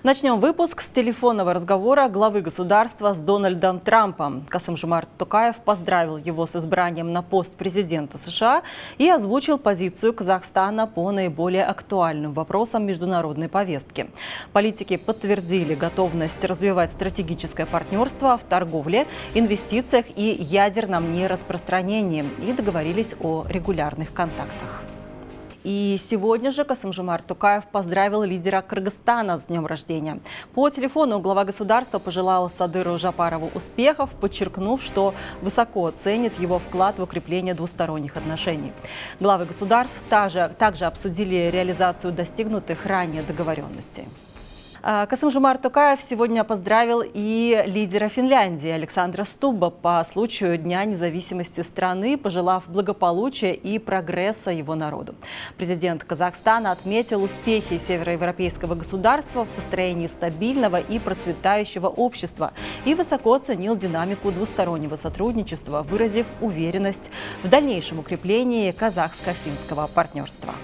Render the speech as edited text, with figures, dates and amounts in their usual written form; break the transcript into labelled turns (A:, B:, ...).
A: Начнем выпуск с телефонного разговора главы государства с Дональдом Трампом. Касым-Жомарт Токаев поздравил его с избранием на пост президента США и озвучил позицию Казахстана по наиболее актуальным вопросам международной повестки. Политики подтвердили готовность развивать стратегическое партнерство в торговле, инвестициях и ядерном нераспространении и договорились о регулярных контактах. И сегодня же Касым-Жомарт Токаев поздравил лидера Кыргызстана с днем рождения. По телефону глава государства пожелал Садыру Жапарову успехов, подчеркнув, что высоко ценит его вклад в укрепление двусторонних отношений. Главы государств также обсудили реализацию достигнутых ранее договоренностей. Касым-Жомарт Токаев сегодня поздравил и лидера Финляндии Александра Стубба по случаю Дня независимости страны, пожелав благополучия и прогресса его народу. Президент Казахстана отметил успехи североевропейского государства в построении стабильного и процветающего общества и высоко оценил динамику двустороннего сотрудничества, выразив уверенность в дальнейшем укреплении казахско-финского партнерства.